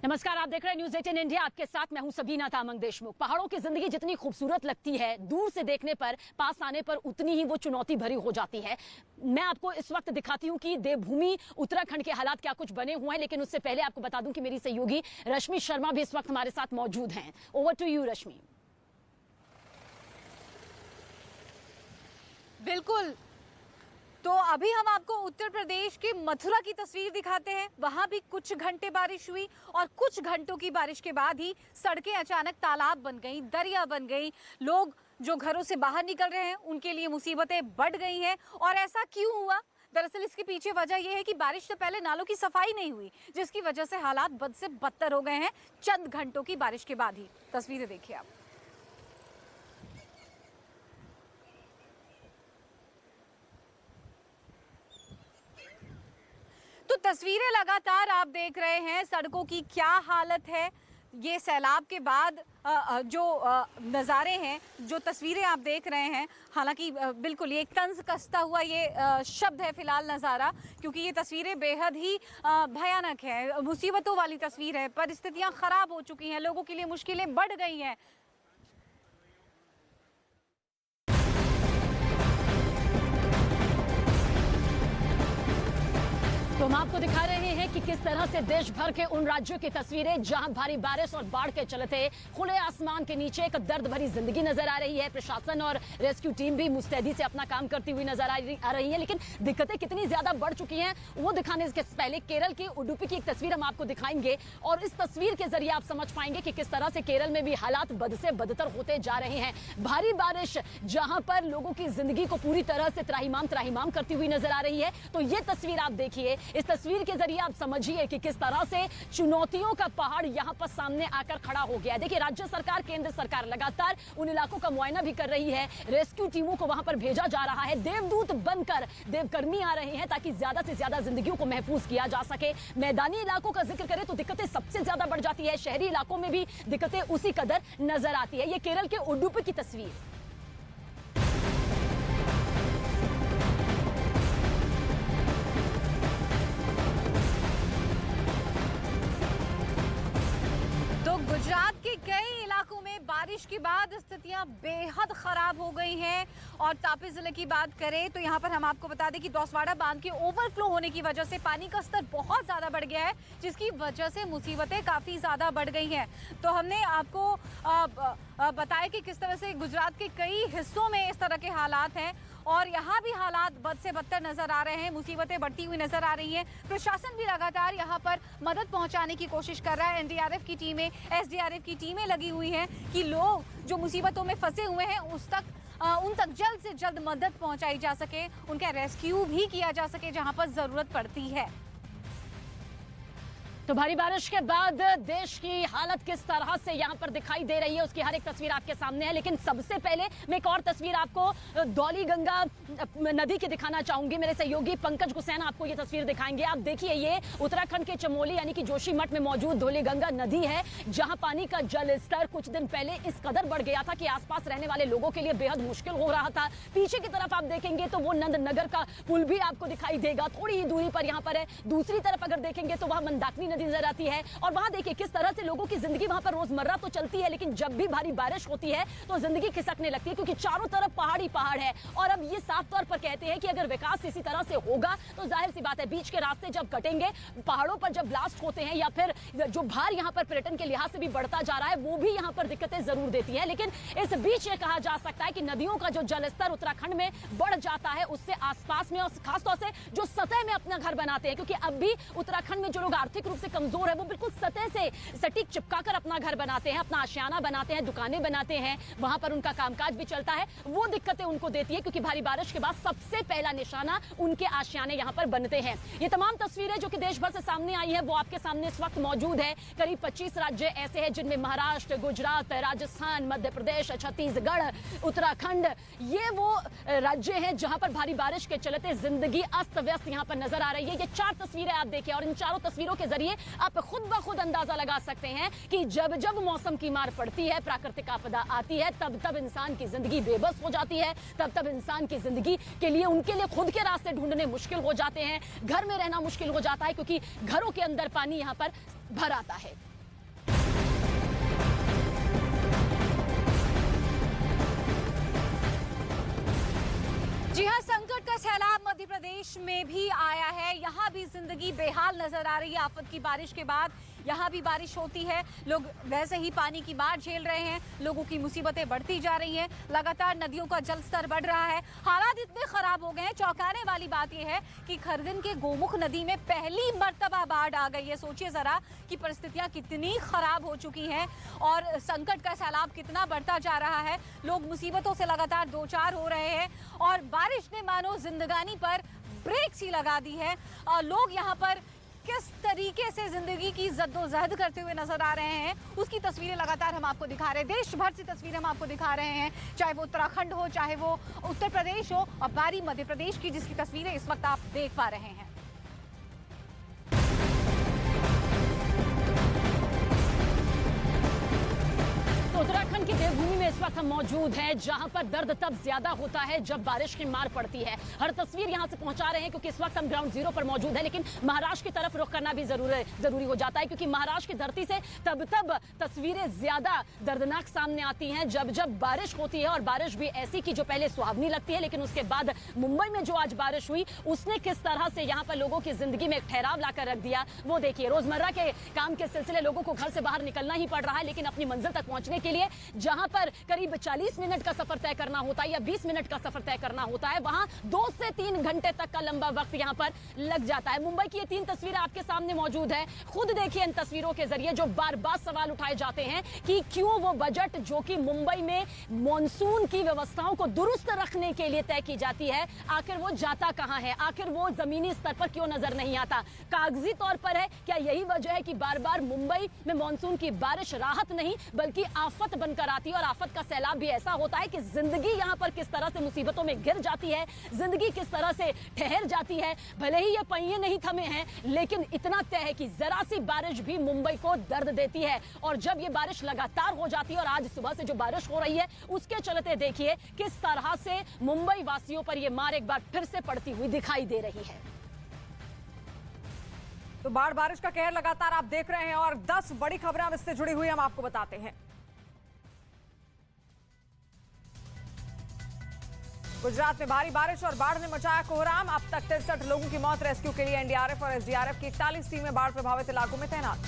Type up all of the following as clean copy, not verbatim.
नमस्कार, आप देख रहे हैं न्यूज 18 इंडिया। आपके साथ मैं हूं सबीना तामंग देशमुख। पहाड़ों की जिंदगी जितनी खूबसूरत लगती है, दूर से देखने पर, पास आने पर उतनी ही वो चुनौती भरी हो जाती है। मैं आपको इस वक्त दिखाती हूं कि देवभूमि उत्तराखंड के हालात क्या कुछ बने हुए हैं, लेकिन उससे पहले आपको बता दूं कि मेरी सहयोगी रश्मि शर्मा भी इस वक्त हमारे साथ मौजूद हैं। ओवर टू यू रश्मि। बिल्कुल, तो अभी हम आपको उत्तर प्रदेश के मथुरा की तस्वीर दिखाते हैं। वहां भी कुछ घंटे बारिश हुई और कुछ घंटों की बारिश के बाद ही सड़कें अचानक तालाब बन गई, दरिया बन गई। लोग जो घरों से बाहर निकल रहे हैं उनके लिए मुसीबतें बढ़ गई हैं। और ऐसा क्यों हुआ? दरअसल इसके पीछे वजह यह है कि बारिश से पहले नालों की सफाई नहीं हुई, जिसकी वजह से हालात बद से बदतर हो गए हैं चंद घंटों की बारिश के बाद ही। तस्वीरें देखिए आप। तो तस्वीरें लगातार आप देख रहे हैं, सड़कों की क्या हालत है। ये सैलाब के बाद जो नज़ारे हैं, जो तस्वीरें आप देख रहे हैं, हालांकि बिल्कुल ये एक तंज कसता हुआ ये शब्द है फिलहाल नज़ारा, क्योंकि ये तस्वीरें बेहद ही भयानक है, मुसीबतों वाली तस्वीर है। परिस्थितियां ख़राब हो चुकी हैं, लोगों के लिए मुश्किलें बढ़ गई हैं। तो हम आपको दिखा रहे हैं कि किस तरह से देश भर के उन राज्यों की तस्वीरें जहां भारी बारिश और बाढ़ के चलते खुले आसमान के नीचे एक दर्द भरी जिंदगी नजर आ रही है। प्रशासन और रेस्क्यू टीम भी मुस्तैदी से अपना काम करती हुई नजर आ रही है, लेकिन दिक्कतें कितनी ज्यादा बढ़ चुकी हैं वो दिखाने से पहले केरल की उडुपी की एक तस्वीर हम आपको दिखाएंगे। और इस तस्वीर के जरिए आप समझ पाएंगे कि किस तरह से केरल में भी हालात बद से बदतर होते जा रहे हैं। भारी बारिश जहां पर लोगों की जिंदगी को पूरी तरह से त्राहिमाम करती हुई नजर आ रही है। तो ये तस्वीर आप देखिए, इस तस्वीर के जरिए आप समझिए कि किस तरह से चुनौतियों का पहाड़ यहां पर सामने आकर खड़ा हो गया है। देखिए, राज्य सरकार, केंद्र सरकार लगातार उन इलाकों का मुआयना भी कर रही है, रेस्क्यू टीमों को वहां पर भेजा जा रहा है, देवदूत बनकर देवकर्मी आ रहे हैं ताकि ज्यादा से ज्यादा जिंदगियों को महफूज किया जा सके। मैदानी इलाकों का जिक्र करें तो दिक्कतें सबसे ज्यादा बढ़ जाती है, शहरी इलाकों में भी दिक्कतें उसी कदर नजर आती है। ये केरल के उडुपी की तस्वीर। गुजरात के कई इलाकों में बारिश के बाद स्थितियां बेहद खराब हो गई हैं। और तापी जिले की बात करें तो यहां पर हम आपको बता दें कि दौसवाड़ा बांध के ओवरफ्लो होने की वजह से पानी का स्तर बहुत ज्यादा बढ़ गया है, जिसकी वजह से मुसीबतें काफी ज्यादा बढ़ गई हैं। तो हमने आपको बताया कि किस तरह से गुजरात के कई हिस्सों में इस तरह के हालात हैं और यहाँ भी हालात बद से बदतर नजर आ रहे हैं, मुसीबतें बढ़ती हुई नजर आ रही हैं। प्रशासन भी लगातार यहाँ पर मदद पहुँचाने की कोशिश कर रहा है। एनडीआरएफ की टीमें, एसडीआरएफ की टीमें लगी हुई हैं कि लोग जो मुसीबतों में फंसे हुए हैं उन तक जल्द से जल्द मदद पहुँचाई जा सके, उनका रेस्क्यू भी किया जा सके जहाँ पर जरूरत पड़ती है। तो भारी बारिश के बाद देश की हालत किस तरह से यहाँ पर दिखाई दे रही है उसकी हर एक तस्वीर आपके सामने है। लेकिन सबसे पहले मैं एक और तस्वीर आपको धौली गंगा नदी की दिखाना चाहूंगी। मेरे सहयोगी पंकज गुसैन आपको ये तस्वीर दिखाएंगे। आप देखिए, ये उत्तराखंड के चमोली यानी कि जोशीमठ में मौजूद धौली गंगा नदी है, जहां पानी का जल स्तर कुछ दिन पहले इस कदर बढ़ गया था कि आसपास रहने वाले लोगों के लिए बेहद मुश्किल हो रहा था। पीछे की तरफ आप देखेंगे तो वो नंदनगर का पुल भी आपको दिखाई देगा, थोड़ी ही दूरी पर यहाँ पर है। दूसरी तरफ अगर देखेंगे तो वहां मंदाकिनी नदी नजर आती है और वहां देखिए किस तरह से लोगों की जिंदगी वहां पर रोजमर्रा तो चलती है, लेकिन जब भी भारी बारिश होती है तो जिंदगी खिसकने लगती है, क्योंकि चारों तरफ पहाड़ ही पहाड़ है। और अब ये साफ तौर पर कहते हैं कि अगर विकास इसी तरह से होगा तो जाहिर सी बात है बीच के रास्ते जब कटेंगे, पहाड़ों पर जब ब्लास्ट होते हैं या फिर जो भार यहाँ पर पर्यटन के लिहाज से भी बढ़ता जा रहा है वो भी यहाँ पर दिक्कतें जरूर देती है। लेकिन इस बीच ये कहा जा सकता है कि नदियों का जो जलस्तर उत्तराखंड में बढ़ जाता है उससे आसपास में और खासतौर से जो सतह में अपना घर बनाते हैं, क्योंकि अब भी उत्तराखंड में जो लोग आर्थिक रूप से कमजोर है वो बिल्कुल सतह से सटीक चिपकाकर अपना घर बनाते हैं, अपना आशियाना बनाते हैं, दुकानें बनाते हैं, वहां पर उनका कामकाज भी चलता है। वो दिक्कतें उनको देती है क्योंकि भारी बारिश के बाद सबसे पहला निशाना उनके आशियाने यहां पर बनते हैं। ये तमाम तस्वीरें जो कि देश भर से सामने आई है वो आपके सामने इस वक्त मौजूद है। करीब 25 राज्य ऐसे हैं जिनमें महाराष्ट्र, गुजरात, राजस्थान, मध्य प्रदेश, छत्तीसगढ़, उत्तराखंड, ये वो राज्य हैं जहां पर भारी बारिश के चलते जिंदगी अस्त व्यस्त यहां पर नजर आ रही है। ये 4 तस्वीरें आप देखिए और इन चारों तस्वीरों के जरिए आप खुद ब खुद अंदाजा लगा सकते हैं कि जब जब मौसम की मार पड़ती है, प्राकृतिक आपदा आती है, तब तब इंसान की जिंदगी बेबस हो जाती है, तब तब इंसान की जिंदगी के लिए उनके लिए खुद के रास्ते ढूंढने मुश्किल हो जाते हैं, घर में रहना मुश्किल हो जाता है क्योंकि घरों के अंदर पानी यहां पर भर आता है। जी हाँ, संकट का सैलाब मध्य प्रदेश में भी आया है। यहाँ भी जिंदगी बेहाल नजर आ रही है। आफत की बारिश के बाद यहाँ भी बारिश होती है, लोग वैसे ही पानी की मार झेल रहे हैं, लोगों की मुसीबतें बढ़ती जा रही हैं, लगातार नदियों का जलस्तर बढ़ रहा है, हालात इतने खराब हो गए हैं। चौंकाने वाली बात यह है कि खरगन के गोमुख नदी में पहली मर्तबा बाढ़ आ गई है। सोचिए जरा कि परिस्थितियां कितनी खराब हो चुकी हैं और संकट का सैलाब कितना बढ़ता जा रहा है। लोग मुसीबतों से लगातार दो चार हो रहे हैं और बारिश ने मानो जिंदगानी पर ब्रेक सी लगा दी है। लोग यहाँ पर किस तरीके से जिंदगी की जद्दोजहद करते हुए नजर आ रहे हैं, उसकी तस्वीरें लगातार हम आपको दिखा रहे हैं। देश भर से तस्वीरें हम आपको दिखा रहे हैं, चाहे वो उत्तराखंड हो, चाहे वो उत्तर प्रदेश हो और बारी मध्य प्रदेश की, जिसकी तस्वीरें इस वक्त आप देख पा रहे हैं। उत्तराखंड की देवभूमि में इस वक्त हम मौजूद हैं, जहां पर दर्द तब ज्यादा होता है जब बारिश की मार पड़ती है। हर तस्वीर यहां से पहुंचा रहे हैं क्योंकि इस वक्त हम ग्राउंड जीरो पर मौजूद हैं, लेकिन महाराष्ट्र की तरफ रुख करना भी जरूरी हो जाता है क्योंकि महाराष्ट्र की धरती से तब तस्वीरें ज्यादा दर्दनाक सामने आती हैं जब बारिश होती है। और बारिश भी ऐसी की जो पहले सुहावनी लगती है, लेकिन उसके बाद मुंबई में जो आज बारिश हुई उसने किस तरह से यहाँ पर लोगों की जिंदगी में एक ठहराव लाकर रख दिया, वो देखिए। रोजमर्रा के काम के सिलसिले लोगों को घर से बाहर निकलना ही पड़ रहा है, लेकिन अपनी मंजिल तक पहुंचने के लिए जहां पर करीब 40 मिनट का सफर तय करना होता है या 20 मिनट का सफर तय करना होता है, वहां 2 से 3 घंटे तक का लंबा वक्त यहां पर लग जाता है। मुंबई की ये 3 तस्वीरें आपके सामने मौजूद है। खुद देखिए इन तस्वीरों के जरिए जो बार बार सवाल उठाए जाते हैं कि क्यों वो बजट जो कि मुंबई में मॉनसून की व्यवस्थाओं को दुरुस्त रखने के लिए तय की जाती है, आखिर वो जाता कहां है, आखिर वो जमीनी स्तर पर क्यों नजर नहीं आता। कागजी तौर पर है, क्या यही वजह है कि बार बार मुंबई में मॉनसून की बारिश राहत नहीं बल्कि आफत बनकर आती है। और आफत का सैलाब भी ऐसा होता है कि जिंदगी यहां पर किस तरह से मुसीबतों में गिर जाती है, जिंदगी किस तरह से ठहर जाती है। भले ही ये पहिए नहीं थमे हैं, लेकिन इतना तय है कि जरा सी बारिश भी मुंबई को दर्द देती है। और जब ये बारिश लगातार हो जाती है और आज सुबह से जो बारिश हो रही है उसके चलते देखिए किस तरह से मुंबई वासियों पर यह मार एक बार फिर से पड़ती हुई दिखाई दे रही है। तो बारिश का कहर लगातार आप देख रहे हैं और 10 बड़ी खबरें अब इससे जुड़ी हुई हम आपको बताते हैं। गुजरात में भारी बारिश और बाढ़ ने मचाया कोहराम। अब तक 63 लोगों की मौत। रेस्क्यू के लिए एनडीआरएफ और एसडीआरएफ की 41 टीमें बाढ़ प्रभावित इलाकों में तैनात।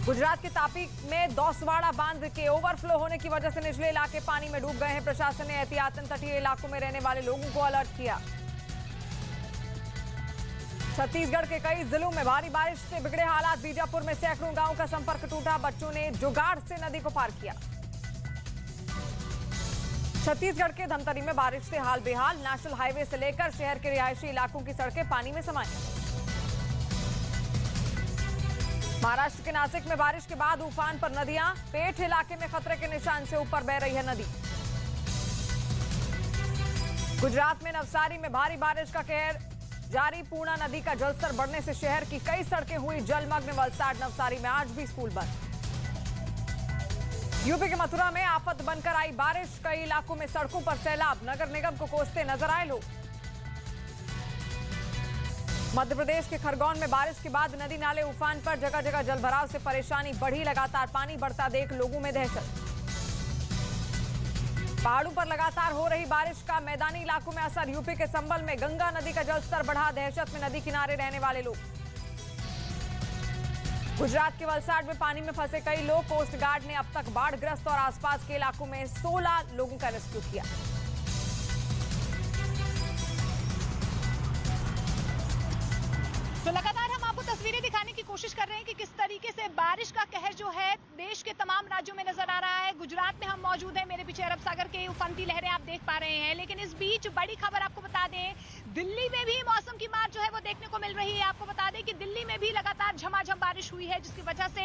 गुजरात के तापी में दौसवाड़ा बांध के ओवरफ्लो होने की वजह से निचले इलाके पानी में डूब गए हैं। प्रशासन ने एहतियातन तटीय इलाकों में रहने वाले लोगों को अलर्ट किया। छत्तीसगढ़ के कई जिलों में भारी बारिश से बिगड़े हालात। बीजापुर में सैकड़ों गांवों का संपर्क टूटा। बच्चों ने जुगाड़ से नदी को पार किया। छत्तीसगढ़ के धमतरी में बारिश से हाल बेहाल। नेशनल हाईवे से लेकर शहर के रिहायशी इलाकों की सड़कें पानी में समाई। महाराष्ट्र के नासिक में बारिश के बाद उफान पर नदियां। पेठ इलाके में खतरे के निशान से ऊपर बह रही है नदी। गुजरात में नवसारी में भारी बारिश का कहर जारी। पूर्णा नदी का जलस्तर बढ़ने से शहर की कई सड़कें हुई जलमग्न। वलसाड नवसारी में आज भी स्कूल बंद। यूपी के मथुरा में आफत बनकर आई बारिश। कई इलाकों में सड़कों पर सैलाब। नगर निगम को कोसते नजर आए लोग। मध्य प्रदेश के खरगोन में बारिश के बाद नदी नाले उफान पर। जगह जगह जलभराव से परेशानी बढ़ी। लगातार पानी बढ़ता देख लोगों में दहशत। पहाड़ों पर लगातार हो रही बारिश का मैदानी इलाकों में असर। यूपी के संभल में गंगा नदी का जलस्तर बढ़ा। दहशत में नदी किनारे रहने वाले लोग। गुजरात के वलसाड में पानी में फंसे कई लोग। कोस्ट गार्ड ने अब तक बाढ़ग्रस्त और आसपास के इलाकों में 16 लोगों का रेस्क्यू किया। तो लगातार हम आपको तस्वीरें दिखाने की कोशिश कर रहे हैं कि किस तरीके से बारिश का कहर जो है देश के तमाम राज्यों में नजर आ रहा है। गुजरात में हम मौजूद हैं, मेरे पीछे अरब सागर के उफनती लहरें आप देख पा रहे हैं। लेकिन इस बीच बड़ी खबर आपको बता दें, दिल्ली में भी मौसम की मार जो है वो देखने को मिल रही है। आपको बता दें कि दिल्ली में भी लगातार झमाझम बारिश हुई है, जिसकी वजह से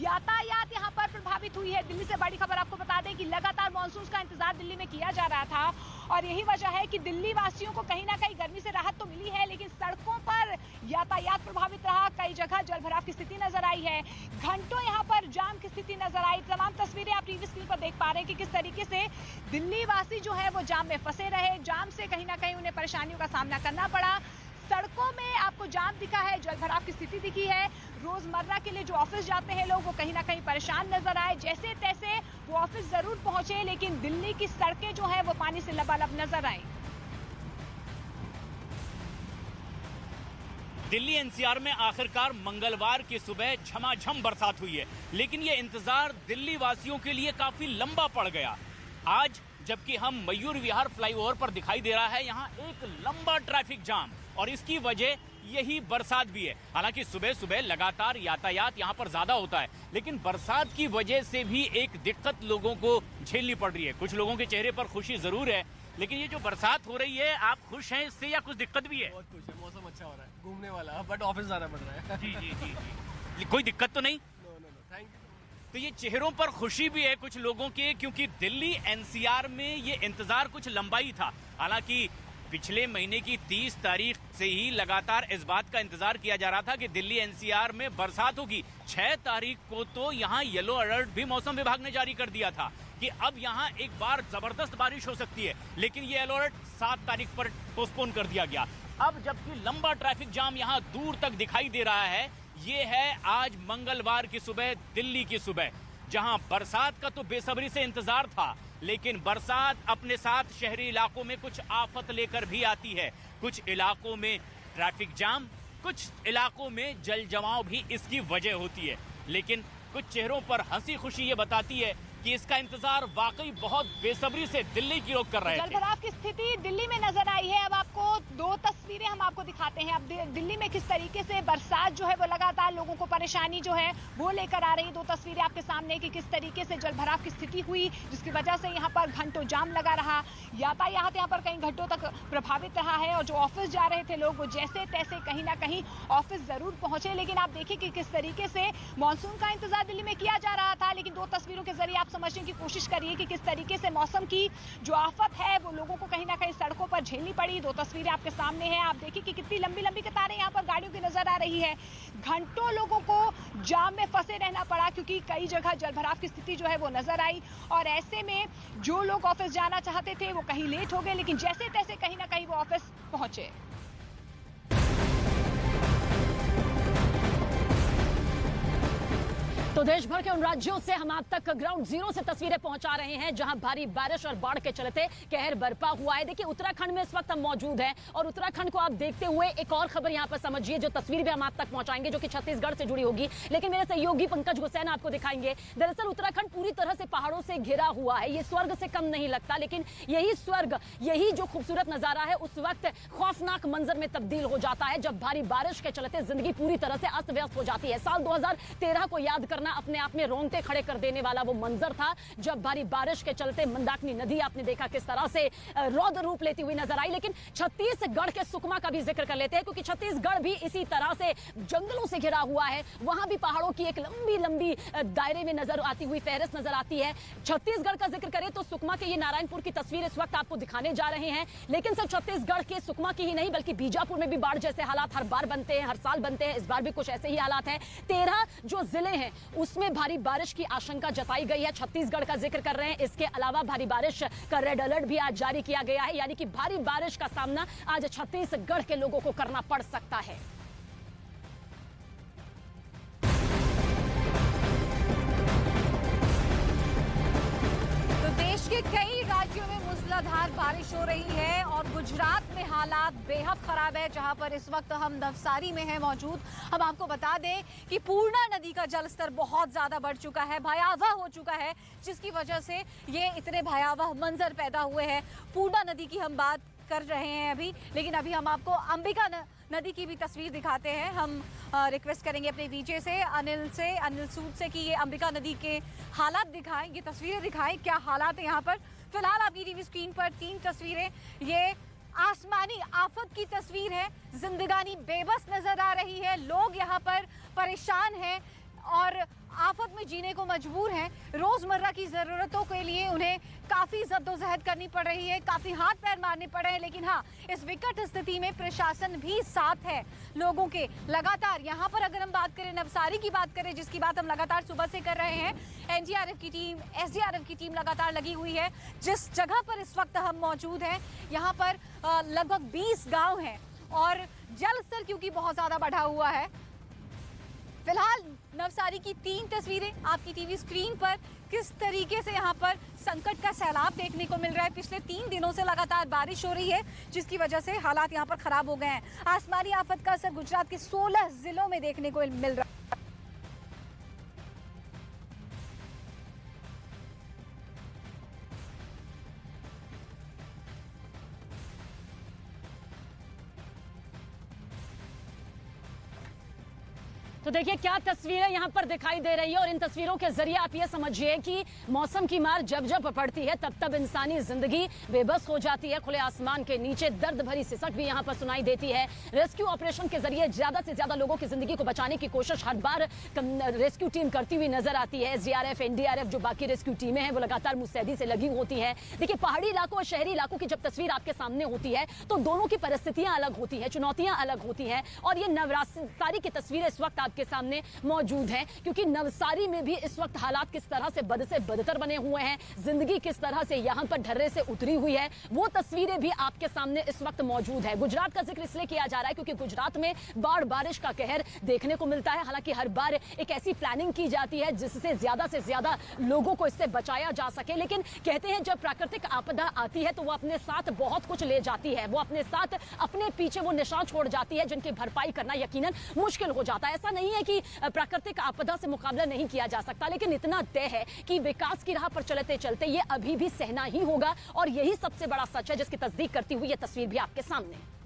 यातायात यहाँ पर प्रभावित हुई है। दिल्ली से बड़ी खबर आपको बता दें कि लगातार मॉनसून का इंतजार दिल्ली में किया जा रहा था और यही वजह है कि दिल्ली वासियों को कहीं ना कहीं गर्मी से राहत तो मिली है, लेकिन सड़कों पर यातायात प्रभावित रहा। कई जगह जलभराव की स्थिति नजर आई है। घंटों यहाँ पर जाम की स्थिति नजर आई। तमाम तस्वीरें आप टीवी स्क्रीन पर देख पा रहे हैं कि किस तरीके से दिल्ली वासी जो है वो जाम में फंसे रहे। जाम से कहीं ना कहीं उन्हें परेशानियों का सामना करना पड़ा। सड़कों में आपको जाम दिखा है, जलभराव की स्थिति दिखी है। रोजमर्रा के लिए जो ऑफिस जाते हैं लोग वो कहीं ना कहीं परेशान नजर आए। जैसे तैसे वो ऑफिस जरूर पहुंचे, लेकिन दिल्ली की सड़कें जो है वो पानी से लबालब नजर आई। दिल्ली एनसीआर में आखिरकार मंगलवार की सुबह झमाझम बरसात हुई है, लेकिन ये इंतजार दिल्ली वासियों के लिए काफी लंबा पड़ गया। आज जबकि हम मयूर विहार फ्लाईओवर पर दिखाई दे रहा है यहाँ एक लंबा ट्रैफिक जाम, और इसकी वजह यही बरसात भी है। हालांकि सुबह सुबह लगातार यातायात यहाँ पर ज्यादा होता है, लेकिन बरसात की वजह से भी एक दिक्कत लोगों को झेलनी पड़ रही है। कुछ लोगों के चेहरे पर खुशी जरूर है, लेकिन ये जो बरसात हो रही है, आप खुश हैं इससे या कुछ दिक्कत भी है? बहुत खुश है, मौसम अच्छा हो रहा है, घूमने वाला, बट ऑफिस जाना पड़ रहा है। जी जी जी जी, कोई दिक्कत तो नहीं? No no no, thank you. तो ये चेहरों पर खुशी भी है कुछ लोगों के, क्योंकि दिल्ली एनसीआर में ये इंतजार कुछ लंबा ही था। हालांकि पिछले महीने की 30 तारीख से ही लगातार इस बात का इंतजार किया जा रहा था कि दिल्ली एनसीआर में बरसात होगी। 6 तारीख को तो यहाँ येलो अलर्ट भी मौसम विभाग ने जारी कर दिया था कि अब यहाँ एक बार जबरदस्त बारिश हो सकती है, लेकिन ये अलर्ट 7 तारीख पर पोस्टपोन कर दिया गया। अब जबकि लंबा ट्रैफिक जाम यहाँ दूर तक दिखाई दे रहा है, ये है आज मंगलवार की सुबह, दिल्ली की सुबह, जहां बरसात का तो बेसब्री से इंतजार था, लेकिन बरसात अपने साथ शहरी इलाकों में कुछ आफत लेकर भी आती है। कुछ इलाकों में ट्रैफिक जाम, कुछ इलाकों में जल जमाव भी इसकी वजह होती है, लेकिन कुछ चेहरों पर हंसी खुशी ये बताती है कि इसका इंतजार वाकई बहुत बेसब्री से दिल्ली की लोग कर रहे थे। जलभराव की स्थिति दिल्ली में नजर आई है। अब आपको 2 तस्वीरें हम आपको दिखाते हैं। अब दिल्ली में किस तरीके से बरसात जो है वो लगातार लोगों को परेशानी जो है वो लेकर आ रही है। 2 तस्वीरें आपके सामने कि किस तरीके से जलभराव की स्थिति हुई, जिसकी वजह से यहाँ पर घंटों जाम लगा रहा। यातायात यहाँ पर कई घंटों तक प्रभावित रहा है, और जो ऑफिस जा रहे थे लोग वो जैसे तैसे कहीं ना कहीं ऑफिस जरूर पहुंचे। लेकिन आप देखिए कि किस तरीके से मानसून का इंतजार दिल्ली में किया जा रहा था, लेकिन 2 तस्वीरों के जरिए आप समझने की कोशिश करिए कि किस तरीके से मौसम की जो आफत है वो लोगों को कहीं ना कहीं सड़कों पर झेलनी पड़ी। 2 तस्वीरें आपके सामने हैं। आप देखिए कि कितनी लंबी लंबी कतारें यहाँ पर गाड़ियों की नजर आ रही है। घंटों लोगों को जाम में फंसे रहना पड़ा, क्योंकि कई जगह जलभराव की स्थिति जो है वो नजर आई, और ऐसे में जो लोग ऑफिस जाना चाहते थे वो कहीं लेट हो गए, लेकिन जैसे तैसे कहीं ना कहीं वो ऑफिस पहुंचे। तो देश भर के उन राज्यों से हम आप तक ग्राउंड जीरो से तस्वीरें पहुंचा रहे हैं जहां भारी बारिश और बाढ़ के चलते कहर बरपा हुआ है। देखिए उत्तराखंड में इस वक्त हम मौजूद हैं, और उत्तराखंड को आप देखते हुए एक और खबर यहां पर समझिए, जो तस्वीर भी हम आप तक पहुंचाएंगे जो कि छत्तीसगढ़ से जुड़ी होगी, लेकिन मेरे सहयोगी पंकज गुसैन आपको दिखाएंगे। दरअसल उत्तराखंड पूरी तरह से पहाड़ों से घिरा हुआ है। ये स्वर्ग से कम नहीं लगता, लेकिन यही स्वर्ग, यही जो खूबसूरत नजारा है उस वक्त खौफनाक मंजर में तब्दील हो जाता है जब भारी बारिश के चलते जिंदगी पूरी तरह से अस्त व्यस्त हो जाती है। साल 2013 को याद करना अपने आप में रोंगटे खड़े कर देने वाला वो मंजर था जब भारी बारिश के चलते मंदाकिनी नदी आपने देखा किस तरह से रौद्र रूप लेती हुई नजर आई। लेकिन छत्तीसगढ़ के सुकमा का भी जिक्र कर लेते हैं, क्योंकि छत्तीसगढ़ भी इसी तरह से जंगलों से घिरा हुआ है। वहां भी पहाड़ों की एक लंबी लंबी दायरे में नजर आती हुई फहरिस्त नजर आती है। छत्तीसगढ़ का जिक्र करें तो सुकमा के ये नारायणपुर की तस्वीर इस वक्त आपको दिखाने जा रहे हैं, लेकिन सिर्फ छत्तीसगढ़ के सुकमा की ही नहीं बल्कि बीजापुर में भी बाढ़ जैसे हालात हर बार बनते हैं, हर साल बनते हैं। इस बार भी कुछ ऐसे ही हालात हैं। 13 जो जिले हैं उसमें भारी बारिश की आशंका जताई गई है। छत्तीसगढ़ का जिक्र कर रहे हैं। इसके अलावा भारी बारिश का रेड अलर्ट भी आज जारी किया गया है, यानी कि भारी बारिश का सामना आज छत्तीसगढ़ के लोगों को करना पड़ सकता है। देश के कई राज्यों में मूसलाधार बारिश हो रही है, और गुजरात में हालात बेहद खराब है, जहां पर इस वक्त हम नवसारी में हैं मौजूद। हम आपको बता दें कि पूर्णा नदी का जलस्तर बहुत ज्यादा बढ़ चुका है, भयावह हो चुका है, जिसकी वजह से ये इतने भयावह मंजर पैदा हुए हैं। पूर्णा नदी की हम बात कर रहे हैं अभी, लेकिन अभी हम आपको अंबिका नदी की भी तस्वीर दिखाते हैं। हम रिक्वेस्ट करेंगे अपने वीजे से अनिल सूद से कि ये अंबिका नदी के हालात दिखाएं, ये तस्वीरें दिखाएं, क्या हालात है यहाँ पर। फिलहाल आपकी टीवी स्क्रीन पर 3 तस्वीरें, ये आसमानी आफत की तस्वीर है। जिंदगानी बेबस नजर आ रही है, लोग यहाँ पर परेशान हैं और आफत में जीने को मजबूर हैं। रोजमर्रा की जरूरतों के लिए उन्हें काफी जद्दोजहद करनी पड़ रही है, काफी हाथ पैर मारने पड़ रहे हैं, लेकिन हाँ, इस विकट स्थिति में प्रशासन भी साथ है लोगों के। लगातार यहाँ पर अगर हम बात करें, नवसारी की बात करें, जिसकी बात हम लगातार सुबह से कर रहे हैं, एनडीआरएफ की टीम, एसडीआरएफ की टीम लगातार लगी हुई है। जिस जगह पर इस वक्त हम मौजूद हैं, यहाँ पर लगभग 20 गाँव हैं, और जल स्तर क्योंकि बहुत ज्यादा बढ़ा हुआ है। फिलहाल नवसारी की 3 तस्वीरें आपकी टीवी स्क्रीन पर, किस तरीके से यहाँ पर संकट का सैलाब देखने को मिल रहा है। पिछले 3 दिनों से लगातार बारिश हो रही है, जिसकी वजह से हालात यहाँ पर खराब हो गए हैं। आसमानी आफत का असर गुजरात के 16 जिलों में देखने को मिल रहा है। तो देखिए क्या तस्वीरें यहाँ पर दिखाई दे रही है और इन तस्वीरों के जरिए आप ये समझिए कि मौसम की मार जब जब पड़ती है तब तब इंसानी जिंदगी बेबस हो जाती है। खुले आसमान के नीचे दर्द भरी सिसक भी यहाँ पर सुनाई देती है। रेस्क्यू ऑपरेशन के जरिए ज्यादा से ज्यादा लोगों की जिंदगी को बचाने की कोशिश हर बार रेस्क्यू टीम करती हुई नजर आती है। SDRF, NDRF जो बाकी रेस्क्यू टीमें हैं वो लगातार मुस्तैदी से लगी होती है। देखिए पहाड़ी इलाकों और शहरी इलाकों की जब तस्वीर आपके सामने होती है तो दोनों की परिस्थितियां अलग होती है, चुनौतियां अलग होती हैं। और ये नवसारी की तस्वीरें इस वक्त के सामने मौजूद हैं, क्योंकि नवसारी में भी इस वक्त हालात किस तरह से बद से बदतर बने हुए हैं, जिंदगी किस तरह से यहां पर ढर्रे से उतरी हुई है, वो तस्वीरें भी आपके सामने इस वक्त मौजूद है। गुजरात का जिक्र इसलिए किया जा रहा है क्योंकि गुजरात में बाढ़ बारिश का कहर देखने को मिलता है। हालांकि हर बार एक ऐसी प्लानिंग की जाती है जिससे ज्यादा से ज्यादा लोगों को इससे बचाया जा सके, लेकिन कहते हैं जब प्राकृतिक आपदा आती है तो वो अपने साथ बहुत कुछ ले जाती है, वो अपने साथ अपने पीछे वो निशान छोड़ जाती है जिनकी भरपाई करना यकीनन मुश्किल हो जाता है। ऐसा नहीं है कि प्राकृतिक आपदा से मुकाबला नहीं किया जा सकता, लेकिन इतना तय है कि विकास की राह पर चलते चलते ये अभी भी सहना ही होगा और यही सबसे बड़ा सच है जिसकी तस्दीक करती हुई ये तस्वीर भी आपके सामने।